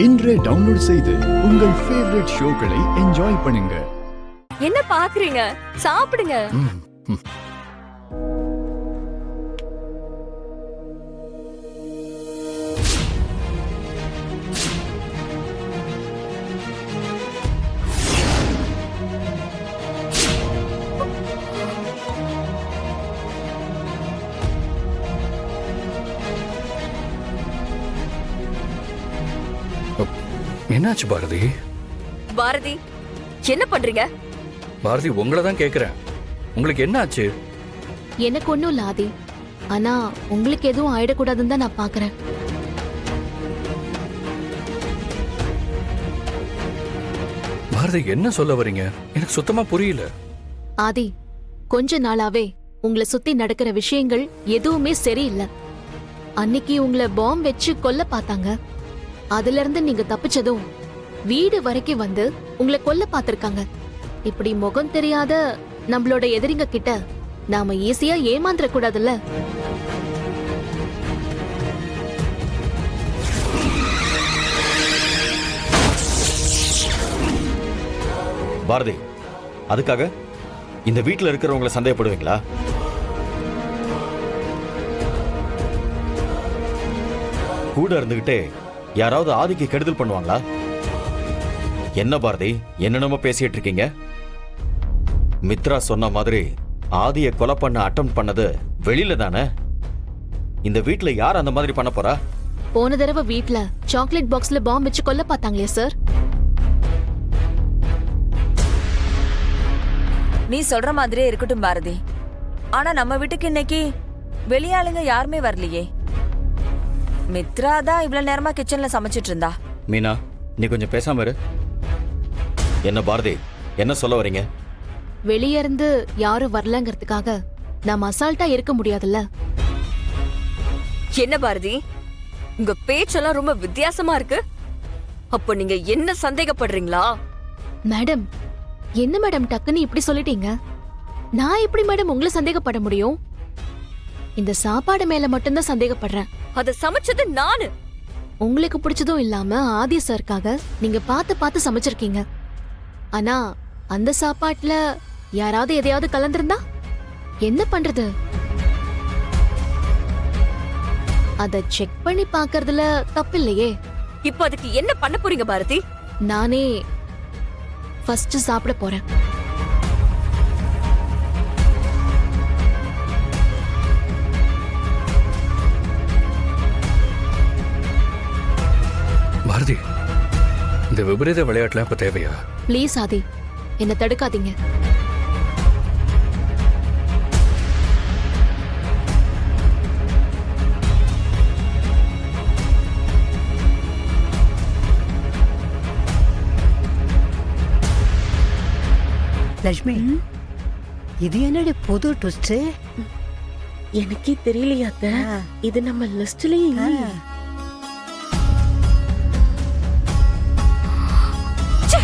இன்றே டவுன்லோட் செய்து உங்கள் ஃபேவரட் ஷோக்களை என்ஜாய் பண்ணுங்க. என்ன பாக்குறீங்க? சாப்பிடுங்க. என்னாச்சு பாரதி? பாரதி, என்ன பண்றீங்க? பாரதி, உங்களை தான் கேக்குறேன். உங்களுக்கு என்ன ஆச்சு? எனக்கு ஒன்றும் இல்ல ஆதி. ஆனா உங்களுக்கு எதுவும் ஆயிடக்கூடாதுன்னு தான் நான் பாக்குறேன். பாரதி, என்ன சொல்ல வரீங்க? எனக்கு சுத்தமா புரியல. ஆதி, கொஞ்ச நாளாவே உங்களை சுத்தி நடக்கிற விஷயங்கள் எதுவுமே சரியில்லை. அன்னைக்கு உங்களை பாம்பு வச்சு கொல்ல பார்த்தாங்க. அதுல இருந்து நீங்க தப்பிச்சதும் வீடு வரைக்கும் வந்து உங்களை கொல்ல பார்த்திருக்காங்க. இப்படி முகம் தெரியாத நம்மளோட எதிரிங்க கிட்ட நாம ஈஸியா ஏமாந்துட கூடாதுல்ல. பாரதி, அதுக்காக இந்த வீட்டுல இருக்கிறவங்களை சந்தேகப்படுவீங்களா? கூட இருந்துகிட்டே யாராவது ஆதிக்கு கெடுதல் பண்ணுவாங்களா? என்ன பாரதி, என்னென்னமோ பேசிட்டு இருக்கீங்க? மித்ரா சொன்ன மாதிரி ஆதியை கொலை பண்ண அட்டெம்ப்ட் பண்ணது வெளியில தானே. இந்த வீட்டுல யார் அந்த மாதிரி பண்ண போறா? போன தடவை வீட்ல சாக்லேட் பாக்ஸ்ல பாம்பு வச்சு கொல்ல பார்த்தாங்களே சார். நீ சொல்ற மாதிரியே இருக்கட்டும் பாரதி. ஆனா நம்ம வீட்டுக்கு இன்னைக்கு வெளியாளுங்க யாருமே வரலையே. மித்ரா தான் இவ்வளவு நேரமா கிச்சன்ல சமைச்சிட்டு இருந்தா. மீனா, நீ கொஞ்சம் பேசாம இரு. என்ன பாரதி, என்ன சொல்ல வரீங்க? வெளிய இருந்து யாரும் வரலங்கிறதுக்காக நாம அசால்ட்டா இருக்க முடியாதுல்ல. என்ன பாரதி, உங்க பேச்செல்லாம் ரொம்ப வித்தியாசமா இருக்கு. அப்போ நீங்க என்ன சந்தேகப்படுறீங்களா? மேடம், என்ன மேடம் டக்குன்னு இப்படி சொல்லிட்டீங்க? நான் எப்படி மேடம் உங்களை சந்தேகப்பட முடியும்? இந்த சாப்பாடு மேல மட்டும்தான் சந்தேகப்படுறேன். அத சமைச்சது நானு. உங்களுக்கு பிடிச்சதும் இல்லாம ஆதி சார்க்காக நீங்க பார்த்து பார்த்து சமைச்சிருக்கீங்க. ஆனா அந்த சாப்பாட்டுல யாராவது எதையாவது கலந்திருந்தா என்ன பண்றது? அத செக் பண்ணி பார்க்கறதுல தப்பில்லையே. இப்போ அதுக்கு என்ன பண்ண போறீங்க பாரதி? நானே ஃபர்ஸ்ட் சாப்பிட போறேன். பாரதி, இந்த விபரீத விளையாட்டுலாம் இப்ப தேவையா? ப்ளீஸ் ஆதி, என்ன தடுக்காதீங்க. லட்சுமி, இது என்னடி புது ட்விஸ்ட்? எனக்கே தெரியலையா அத்தை. இது நம்ம லிஸ்ட்லயே இல்லையே. ச்சே!